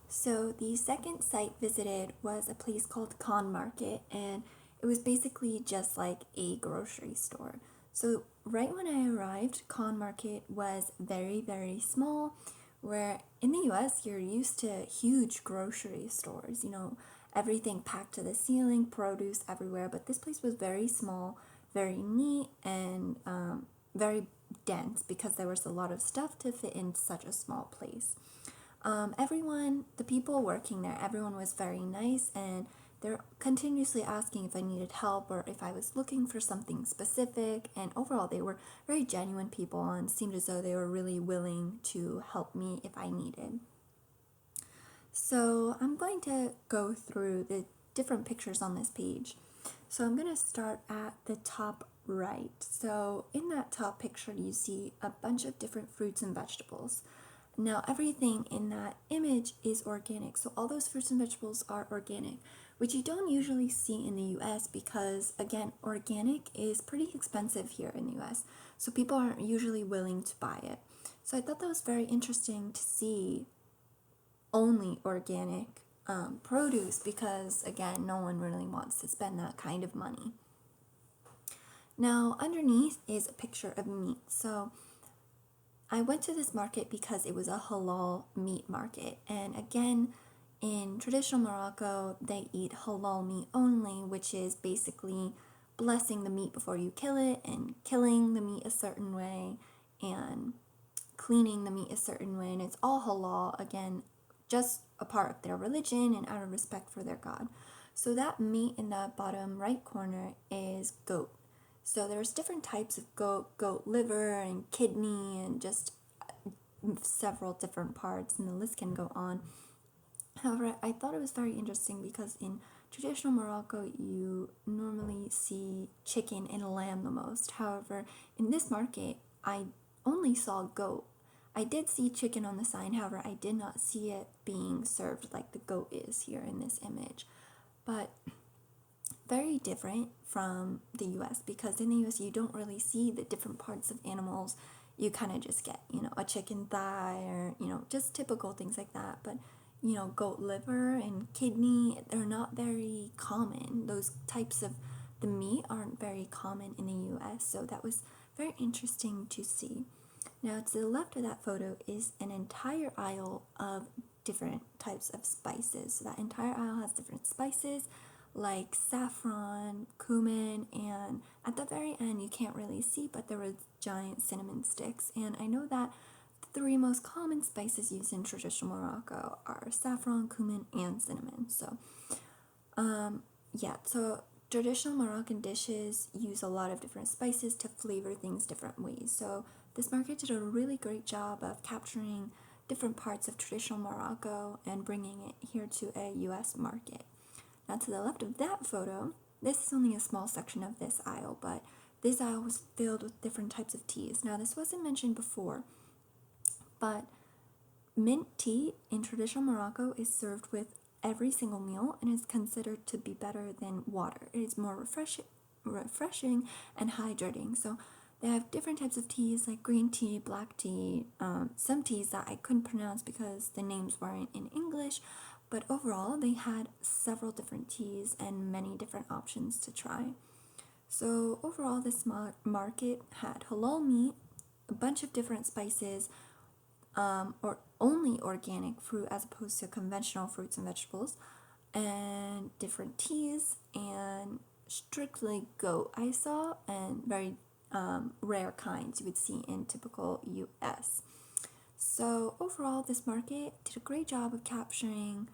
So the second site visited was a place called Kahn Market, and it was basically just like a grocery store. So right when I arrived, Kahn Market was very, very small, where in the US you're used to huge grocery stores, everything packed to the ceiling, produce everywhere, but this place was very small, very neat, and very dense because there was a lot of stuff to fit in such a small place. The people working there, everyone was very nice, and they're continuously asking if I needed help or if I was looking for something specific. And overall, they were very genuine people and seemed as though they were really willing to help me if I needed. So I'm going to go through the different pictures on this page. So I'm going to start at the top right. So in that top picture, you see a bunch of different fruits and vegetables. Now, everything in that image is organic. So all those fruits and vegetables are organic, which you don't usually see in the US because, again, organic is pretty expensive here in the US. So people aren't usually willing to buy it. So I thought that was very interesting to see only organic produce because, again, no one really wants to spend that kind of money. Now, underneath is a picture of meat. So I went to this market because it was a halal meat market. And again, in traditional Morocco, they eat halal meat only, which is basically blessing the meat before you kill it and killing the meat a certain way and cleaning the meat a certain way. And it's all halal, again, just a part of their religion and out of respect for their God. So that meat in the bottom right corner is goat. So there's different types of goat liver and kidney and just several different parts, and the list can go on. However, I thought it was very interesting because in traditional Morocco, you normally see chicken and lamb the most. However, in this market, I only saw goat. I did see chicken on the sign, however, I did not see it being served like the goat is here in this image. But very different from the US because in the US you don't really see the different parts of animals. You kind of just get, a chicken thigh or, just typical things like that. But, goat liver and kidney, they're not very common. Those types of the meat aren't very common in the US. So that was very interesting to see. Now, to the left of that photo is an entire aisle of different types of spices. So that entire aisle has different spices like saffron, cumin, and at the very end you can't really see, but there were giant cinnamon sticks. And I know that the three most common spices used in traditional Morocco are saffron, cumin, and cinnamon. So traditional Moroccan dishes use a lot of different spices to flavor things different ways. So this market did a really great job of capturing different parts of traditional Morocco and bringing it here to a US market. Now, to the left of that photo, this is only a small section of this aisle, but this aisle was filled with different types of teas. Now, this wasn't mentioned before, but mint tea in traditional Morocco is served with every single meal and is considered to be better than water. It is more refreshing and hydrating. So they have different types of teas like green tea, black tea, some teas that I couldn't pronounce because the names weren't in English. But overall, they had several different teas and many different options to try. So overall, this market had halal meat, a bunch of different spices, or only organic fruit as opposed to conventional fruits and vegetables, and different teas, and strictly goat I saw, and very rare kinds you would see in typical US. So overall, this market did a great job of capturing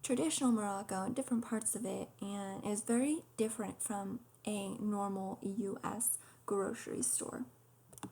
traditional Morocco and different parts of it, and is very different from a normal US grocery store.